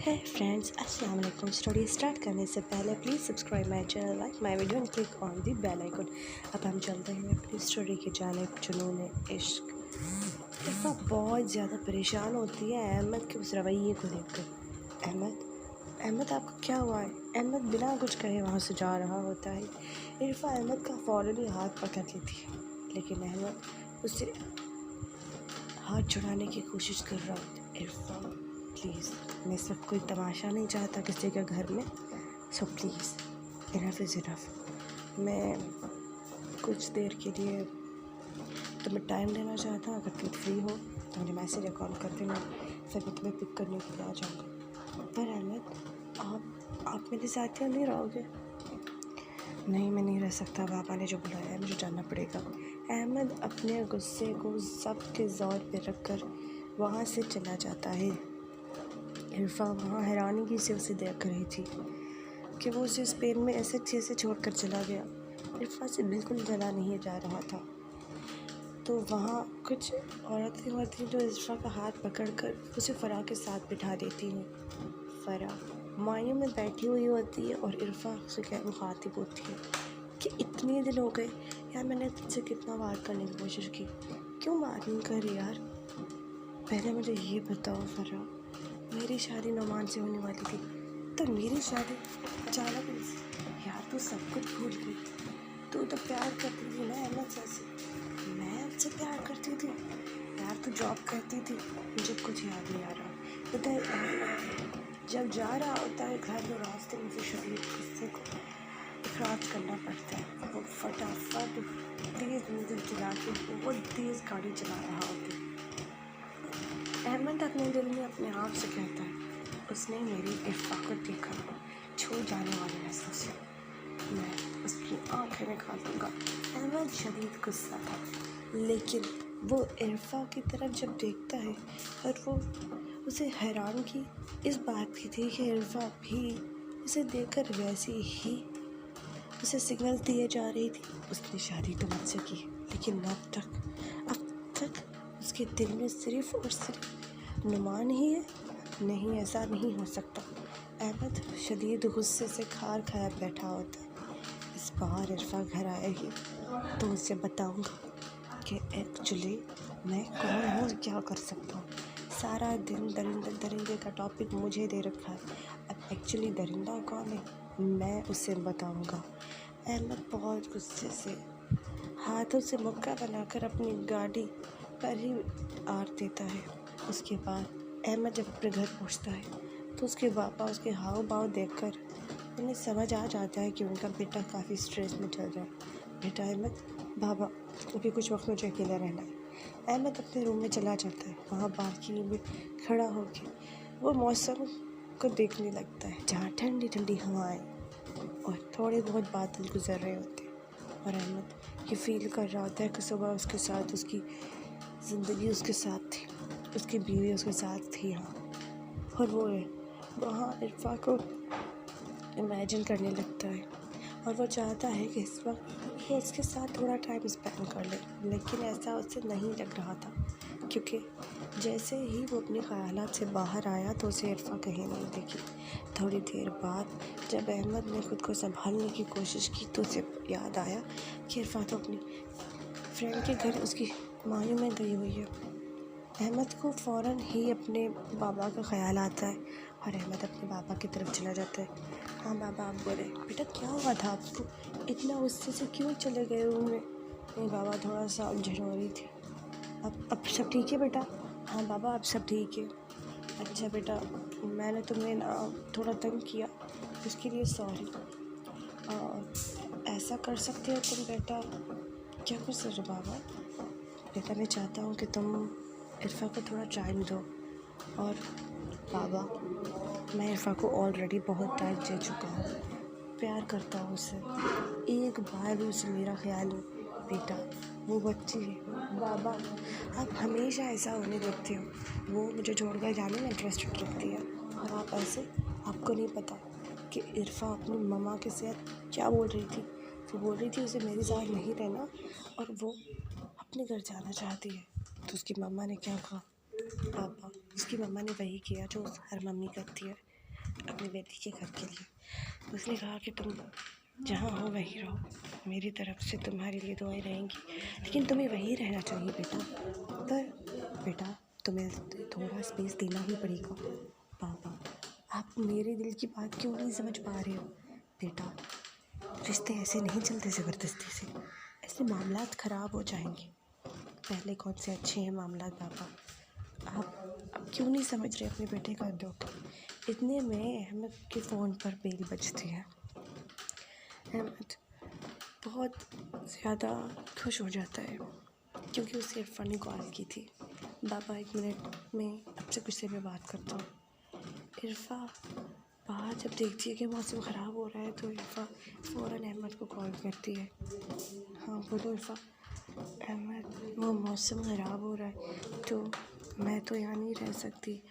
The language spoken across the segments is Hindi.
है फ्रेंड्स, अस्सलाम वालेकुम। स्टोरी स्टार्ट करने से पहले please subscribe my channel, like my video and click on the bell icon. अब हम चलते हैं अपनी स्टोरी की जानिब, जुनून इश्क। इफ़ा बहुत ज़्यादा परेशान होती है अहमद के उस रवैये को देखकर। अहमद आपको क्या हुआ है? अहमद बिना कुछ कहे वहाँ से जा रहा होता है। इरफा अहमद का फ़ौरन ही हाथ पकड़ लेती है, लेकिन अहमद उससे हाथ छुड़ाने की कोशिश कर रहा होता है। इरफा प्लीज़, मैं सब कोई तमाशा नहीं चाहता किसी के घर में, so please enough is enough. मैं कुछ देर के लिए तुम्हें टाइम देना चाहता हूँ। अगर तुम फ्री हो तो मुझे मैसेज या कॉल कर देना, फिर मैं तुम्हें पिक करने के लिए आ जाऊँगा। पर अहमद, आप मेरे साथ क्यों नहीं रहोगे? नहीं, मैं नहीं रह सकता। पापा ने जो बुलाया है, मुझे जाना पड़ेगा। अहमद अपने गुस्से को ज़ब्त के ज़ोर पे रखकर वहाँ से चला जाता है। इरफा वहाँ हैरानी से उसे देख रही थी कि वो उसे स्पेन में ऐसे चीज़ें छोड़कर चला गया। इरफा से बिल्कुल चला नहीं जा रहा था। तो वहाँ कुछ औरतें होती जो इरफा का हाथ पकड़कर उसे फ़रा के साथ बिठा देती हैं। फ़रा मायूं में बैठी हुई होती है और इरफा उसे मुखातिब होती है कि इतने दिन हो गए यार, मैंने तुझसे कितना वार करने की कोशिश की, क्यों बात नहीं कर रही यार? पहले मुझे ये बताओ फ़रा, मेरी शादी नोमान से होने वाली थी, तो मेरी शादी अचानक यार तू सब कुछ भूल गई। तू तो प्यार करती थी ना अहमद से। मैं उससे प्यार करती थी यार? तू जॉब करती थी, मुझे कुछ याद नहीं आ रहा। इधर जब जा रहा होता है घर में, रास्ते में से शरीर गुस्से को इखराज करना पड़ता है। वो फटाफट तेज़ म्यूजिक चला के बहुत तेज़ गाड़ी चला रहा होता है। अहमद अपने दिल में अपने आप से कहता है, उसने मेरी इरफा को देखा, छू जाने वाले नजरों से मैं उसकी आंखें निकाल दूँगा। अहमद शदीद गुस्सा था, लेकिन वो इरफा की तरफ जब देखता है और वो उसे हैरानगी इस बात की थी कि इरफा भी उसे देखकर वैसे ही उसे सिग्नल दिए जा रही थी। उसने शादी तो मुझसे की, लेकिन अब तक उसके दिल में सिर्फ और सिर्फ नुमान ही है। नहीं, ऐसा नहीं हो सकता। अहमद शदीद गुस्से से खार खाया बैठा होता है। इस बार इरफा घर आएगी तो उसे बताऊंगा कि एक्चुअली मैं कौन हूँ और क्या कर सकता हूँ। सारा दिन दरिंदे का टॉपिक मुझे दे रखा है, अब एक्चुअली दरिंदा कौन है मैं उसे बताऊंगा। अहमद बहुत गुस्से से हाथों से मुक्का बनाकर अपनी गाड़ी पर ही आर देता है। उसके बाद अहमद जब अपने घर पहुंचता है तो उसके पापा उसके हाव भाव देखकर उन्हें समझ आ जाता है कि उनका बेटा काफ़ी स्ट्रेस में चल रहा है। बेटा अहमद, बाबा अभी कुछ वक्त मुझे अकेला रहना है। अहमद अपने रूम में चला जाता है। वहाँ बालकनी में खड़ा होकर वो मौसम को देखने लगता है, जहाँ ठंडी ठंडी हवाएं और थोड़े बहुत बादल गुजर रहे होते हैं। और अहमद ये फील कर रहा होता है कि सुबह उसके साथ उसकी ज़िंदगी उसके साथ थी, उसकी बीवी उसके साथ थी यहाँ, और वो है वहाँ इरफा को इमेजिन करने लगता है और वो चाहता है कि इस वक्त वो उसके साथ थोड़ा टाइम स्पेंड कर ले। लेकिन ऐसा उसे नहीं लग रहा था, क्योंकि जैसे ही वो अपने ख़यालात से बाहर आया तो उसे इरफा कहीं नहीं दिखी। थोड़ी देर बाद जब अहमद ने खुद को संभालने की कोशिश की तो उसे याद आया कि इरफा तो अपनी फ्रेंड के घर उसकी मायूं में गई हुई है। अहमद को फ़ौरन ही अपने बाबा का ख़्याल आता है और अहमद अपने बाबा की तरफ चला जाता है। हाँ बाबा, आप बोले बेटा, क्या हुआ था आपको? इतना गुस्से से क्यों चले गए रूम में? नहीं बाबा, थोड़ा सा उलझन हो रही थी। अब सब ठीक है बेटा? हाँ बाबा, अब सब ठीक है। अच्छा बेटा, मैंने तुम्हें ना थोड़ा तंग किया, उसके लिए सॉरी। ऐसा कर सकते हो तुम बेटा? क्या कर सकते हो बाबा? बेटा, मैं चाहता हूँ कि तुम इरफा को थोड़ा टाइम दो। और बाबा, मैं इरफा को ऑलरेडी बहुत टाइम दे चुका हूँ, प्यार करता हूँ उससे, एक बार भी उसे मेरा ख्याल नहीं। बेटा, वो बच्ची है बाबा, आप हमेशा ऐसा होने देते हो। वो मुझे छोड़कर जाने में इंटरेस्टेड रखती है और आप ऐसे, आपको नहीं पता कि इरफा अपनी मम्मा के साथ क्या बोल रही थी। वो बोल रही थी उसे मेरे साथ नहीं रहना और वो अपने घर जाना चाहती है। तो उसकी मम्मा ने क्या कहा? पापा, उसकी मम्मा ने वही किया जो हर मम्मी करती है। अपनी बेटी के घर के लिए। उसने कहा कि तुम जहाँ हो वहीं रहो, मेरी तरफ से तुम्हारे लिए दुआएं रहेंगी, लेकिन तुम्हें वहीं रहना चाहिए बेटा। पर बेटा तुम्हें थोड़ा स्पेस देना ही पड़ेगा। पापा आप मेरे दिल की बात क्यों नहीं समझ पा रहे हो? बेटा रिश्ते ऐसे नहीं चलते ज़बरदस्ती से, ऐसे मामलात ख़राब हो जाएंगे। पहले कौन से अच्छे हैं मामलात पापा, आप क्यों नहीं समझ रहे अपने बेटे का दुख? इतने में अहमद के फ़ोन पर बेल बजती है। अहमद बहुत ज़्यादा खुश हो जाता है क्योंकि उसे इरफान ने कॉल की थी। बाबा 1 मिनट में आपसे कुछ देर में बात करता हूँ। इरफा बाहर जब देखती है कि मौसम ख़राब हो रहा है तो इरफा फ़ौरन अहमद को कॉल करती है। हाँ बोलो इरफा। अहमद वो मौसम ख़राब हो रहा है तो मैं तो यहाँ नहीं रह सकती।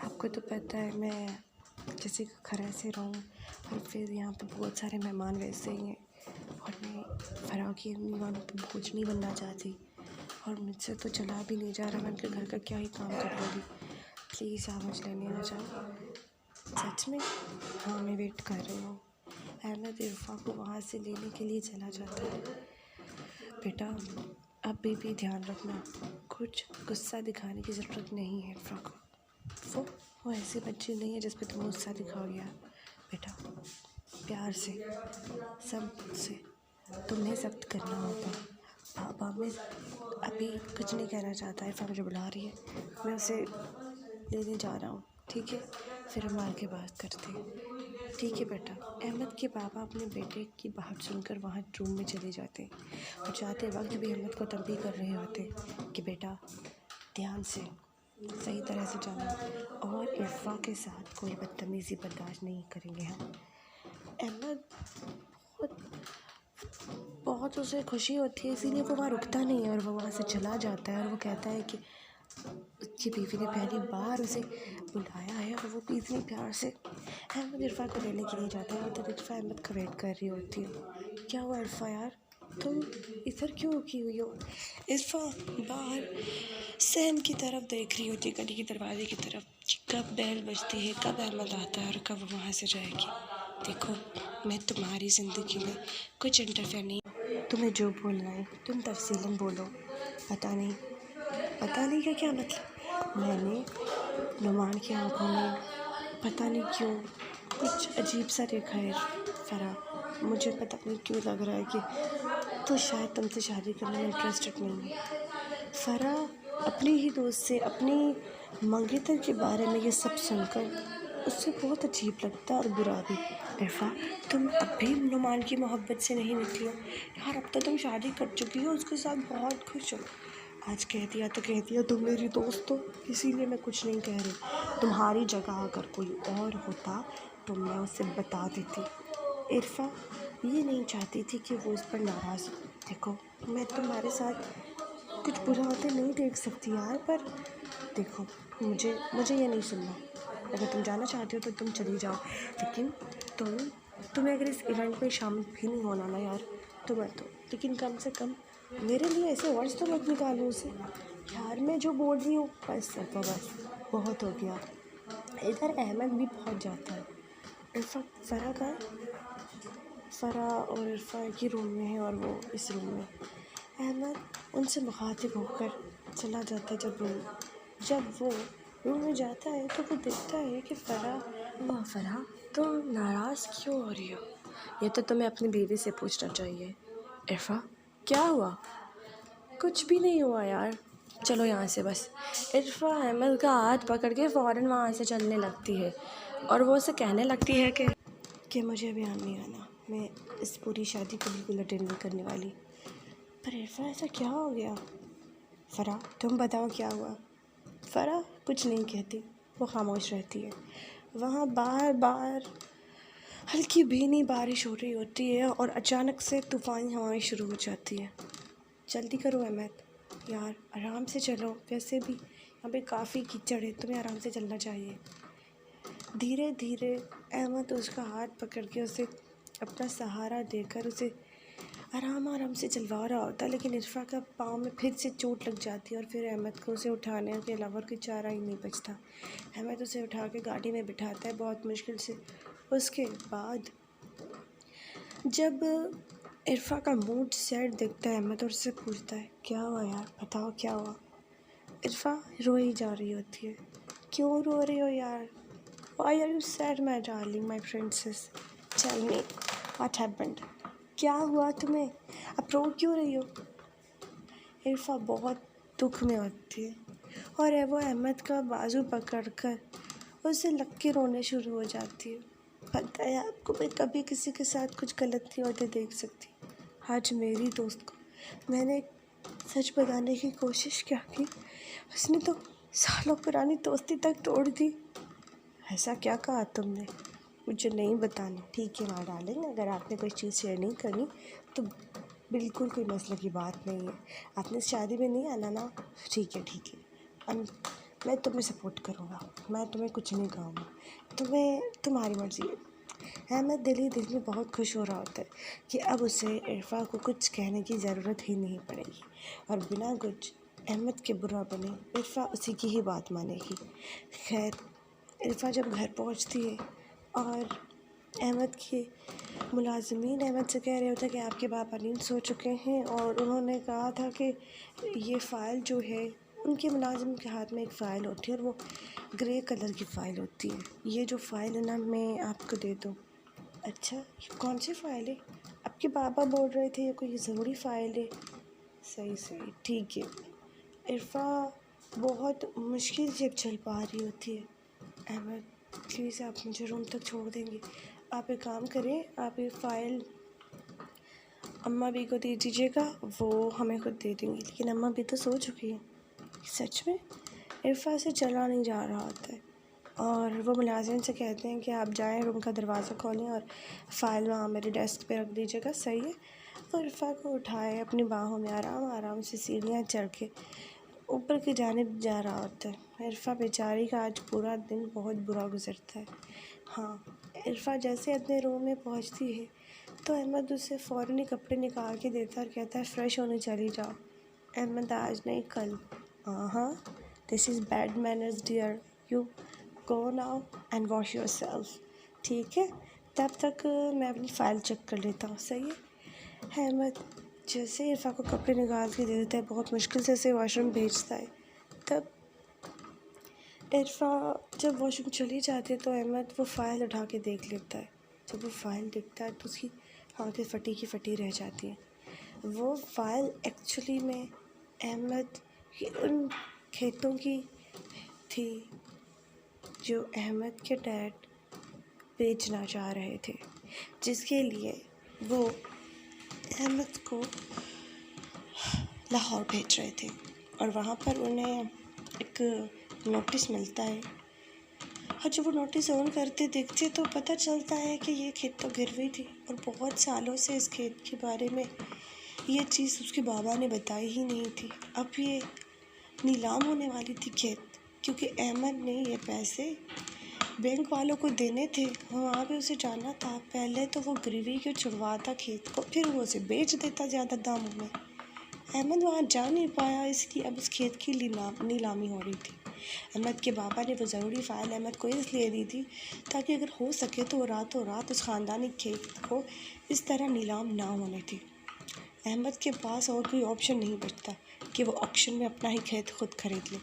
आपको तो पता है मैं किसी के घर ऐसे रहूँ और फिर यहाँ पे बहुत सारे मेहमान वैसे ही हैं और मैं फराह की मेहमानों पे बोझ नहीं बनना चाहती और मुझसे तो चला भी नहीं जा रहा। मैं उनके घर का क्या ही काम कर लूँगी। प्लीज़ आप मुझे लेने आ जाओ। सच में? हाँ मैं वेट कर रही हूँ। अहमद इरफा को वहाँ से लेने के लिए चला जाता है। बेटा अभी भी ध्यान रखना, कुछ गुस्सा दिखाने की ज़रूरत नहीं है इरफा को। वो ऐसी बच्ची नहीं है जिस पे तुम गुस्सा दिखाओगे। बेटा प्यार से सब से तुम्हें सख्त करना होगा। पापा मैं अभी कुछ नहीं कहना चाहता। इरफा मुझे बुला रही है, मैं उसे लेने जा रहा हूँ, ठीक है? फिर हम आगे बात करते हैं। ठीक है बेटा। अहमद के पापा अपने बेटे की बात सुनकर वहाँ रूम में चले जाते और जाते वक्त भी अहमद को तंबीह कर रहे होते कि बेटा ध्यान से सही तरह से जाना और इरफा के साथ कोई बदतमीज़ी बर्दाश्त नहीं करेंगे हम। अहमद बहुत उसे खुशी होती है इसीलिए वो वहाँ रुकता नहीं है और वो वहाँ से चला जाता है और वो कहता है कि उसकी बीवी ने पहली बार उसे बुलाया है और वो इतनी प्यार से अहमद इरफा को लेने के लिए जाता है और तब इरफा अहमद का वेट कर रही होती है। क्या हुआ इरफा यार, तुम इधर क्यों रुकी हुई हो? इरफा बाहर सहन की तरफ देख रही होती है, गली के दरवाजे की तरफ, कब बेल बजती है, कब अहमद आता है और कब वो वहाँ से जाएगी। देखो मैं तुम्हारी ज़िंदगी में कुछ इंटरफेयर नहीं, तुम्हें जो बोलना है तुम तफसीलन बोलो। पता नहीं का क्या मतलब? मैंने नुमान की आंखों में पता नहीं क्यों कुछ अजीब सा देखा है फराह। मुझे पता नहीं क्यों लग रहा है कि तो शायद तुमसे शादी करने में इंटरेस्टेड नहीं है। फराह अपनी ही दोस्त से अपनी मंगेतर के बारे में ये सब सुनकर उससे बहुत अजीब लगता और बुरा भी। इरफा तुम अब भी नुमान की मोहब्बत से नहीं निकली हो यार। अब तो तुम शादी कर चुकी हो, उसके साथ बहुत खुश हो। आज कह दिया तो कह दिया, तुम मेरी दोस्त हो इसीलिए मैं कुछ नहीं कह रही। तुम्हारी जगह अगर कोई और होता तो मैं उसे बता देती। इरफा ये नहीं चाहती थी कि वो इस पर नाराज़ हो। देखो मैं तुम्हारे साथ कुछ बुरा होते नहीं देख सकती यार, पर देखो मुझे ये नहीं सुनना। अगर तुम जाना चाहती हो तो तुम चली जाओ, लेकिन तुम्हें अगर इस इवेंट में शामिल भी नहीं होना ना यार तो मत दो। लेकिन कम से कम मेरे लिए ऐसे वर्ड्स तो मत निकालो उसे यार। मैं जो बोल रही हूँ बस बहुत हो गया। इधर अहमद भी पहुँच जाता है। इरफा फराह का फराह और इरफा एक ही रूम में है और वो इस रूम में। अहमद उनसे मुखातिब होकर चला जाता है। जब वो रूम में जाता है तो वो देखता है कि फराह तुम नाराज़ क्यों हो रही हो? ये तो तुम्हें अपनी बीवी से पूछना चाहिए। इरफा क्या हुआ? कुछ भी नहीं हुआ यार, चलो यहाँ से बस। इरफा अहमद का हाथ पकड़ के फ़ौरन वहाँ से चलने लगती है और वो उसे कहने लगती है कि मुझे अभी नहीं आना, मैं इस पूरी शादी को बिल्कुल अटेंड नहीं करने वाली। पर इरफा ऐसा क्या हो गया? फराह तुम बताओ क्या हुआ? फराह कुछ नहीं कहती, वो खामोश रहती है। वहाँ बाहर हल्की भीनी बारिश हो रही होती है और अचानक से तूफ़ानी हवाएं शुरू हो जाती है। जल्दी करो अहमद यार, आराम से चलो, वैसे भी यहाँ पे काफ़ी कीचड़ है, तुम्हें आराम से चलना चाहिए। धीरे धीरे अहमद उसका हाथ पकड़ के उसे अपना सहारा देकर उसे आराम आराम से चलवा रहा होता है, लेकिन इरफा का पाँव में फिर से चोट लग जाती है और फिर अहमद को उसे उठाने के अलावा कोई चारा ही नहीं बचता। अहमद उसे उठा के गाड़ी में बिठाता है बहुत मुश्किल से। उसके बाद जब इरफा का मूड सेट दिखता है अहमद और उससे पूछता है, क्या हुआ यार, बताओ क्या हुआ। इरफा रोई जा रही होती है। क्यों रो रही हो यार? Why are you sad, my darling, my princess? Tell me, what happened? क्या हुआ तुम्हें? अब रो क्यों रही हो? इरफा बहुत दुख में होती है और वो अहमद का बाजू पकड़कर उसे लग के रोने शुरू हो जाती है। पता है आपको, मैं कभी किसी के साथ कुछ गलत नहीं होते देख सकती। आज मेरी दोस्त को मैंने सच बताने की कोशिश क्या की, उसने तो सालों पुरानी दोस्ती तक तोड़ दी। ऐसा क्या कहा तुमने? मुझे नहीं बताना। ठीक है ना डार्लिंग, अगर आपने कोई चीज़ शेयर नहीं करनी तो बिल्कुल कोई मसले की बात नहीं है। आपने शादी में नहीं आना ना? ठीक है ठीक है, मैं तुम्हें सपोर्ट करूँगा, मैं तुम्हें कुछ नहीं कहूँगा, तुम्हारी मर्ज़ी है। अहमद दिल ही दिल में बहुत खुश हो रहा होता है कि अब उसे इरफा को कुछ कहने की ज़रूरत ही नहीं पड़ेगी और बिना कुछ अहमद के बुरा बने इरफा उसी की ही बात मानेगी। खैर, इरफा जब घर पहुंचती है और अहमद के मुलाजमीन अहमद से कह रहे होते हैं कि आपके पापा नींद सो चुके हैं और उन्होंने कहा था कि ये फ़ाइल जो है, उनके मुलाजिम के हाथ में एक फ़ाइल होती है और वो ग्रे कलर की फ़ाइल होती है। ये जो फ़ाइल है ना, मैं आपको दे दूँ। अच्छा, ये कौन सी फ़ाइल है? आपके पापा बोल रहे थे ये कोई ज़रूरी फ़ाइल है। सही सही, ठीक है। इरफा बहुत मुश्किल से चल पा रही होती है। अहमद, प्लीज़ आप मुझे रूम तक छोड़ देंगे? आप एक काम करें, आप ये फ़ाइल अम्मा भी को दे दीजिएगा, वो हमें खुद दे देंगी। लेकिन अम्मा भी तो सो चुकी है। सच में? इरफा से चला नहीं जा रहा होता है और वो मुलाजिम से कहते हैं कि आप जाएं, रूम का दरवाज़ा खोलें और फ़ाइल वहाँ मेरे डेस्क पे रख दीजिएगा। सही है। तो इरफा को उठाए अपनी बाहों में आराम आराम से सीढ़ियाँ चढ़ के ऊपर की जानिब जा रहा होता है। इरफा बेचारी का आज पूरा दिन बहुत बुरा गुजरता है। हाँ, इरफा जैसे अपने रूम में पहुंचती है तो अहमद उसे फ़ौरन ही कपड़े निकाल के देता है और कहता है, फ़्रेश होने चली जाओ। अहमद, आज नहीं कल। हाँ, this is bad manners dear, you go now and wash yourself. ठीक है, तब तक मैं अपनी फ़ाइल चेक कर लेता हूँ। सही है। अहमद जैसे इरफा को कपड़े निकाल के दे देता है, बहुत मुश्किल से उसे वॉशरूम भेजता है। तब इरफा जब वॉशरूम चली जाती है तो अहमद वो फ़ाइल उठा के देख लेता है। जब वो फ़ाइल देखता है तो उसकी आँखें फटी की फटी रह जाती हैं। वो फ़ाइल एक्चुअली में अहमद की उन खेतों की थी जो अहमद के डैड बेचना चाह रहे थे, जिसके लिए वो अहमद को लाहौर भेज रहे थे। और वहाँ पर उन्हें एक नोटिस मिलता है और जब वो नोटिस ऑन करते देखते तो पता चलता है कि ये खेत तो गिरवी थी और बहुत सालों से इस खेत के बारे में ये चीज़ उसके बाबा ने बताई ही नहीं थी। अब ये नीलाम होने वाली थी खेत, क्योंकि अहमद ने ये पैसे बैंक वालों को देने थे। वहाँ पे उसे जाना था। पहले तो वो गिरवी के छुड़वाता खेत को, फिर वो उसे बेच देता ज़्यादा दामों में। अहमद वहाँ जा नहीं पाया, इसलिए अब उस खेत की नीलामी हो रही थी। अहमद के पापा ने वो ज़रूरी फ़ाइल अहमद को इसलिए दी थी ताकि अगर हो सके तो रातों रात उस ख़ानदानी खेत को इस तरह नीलाम ना होने थी। अहमद के पास और कोई ऑप्शन नहीं बचता कि वो ऑक्शन में अपना ही खेत खुद खरीद ले।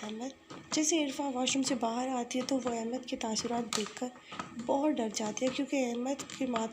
अहमद जैसे इरफा वॉशरूम से बाहर आती है तो वो अहमद के तासुरात देखकर बहुत डर जाती है, क्योंकि अहमद की माँ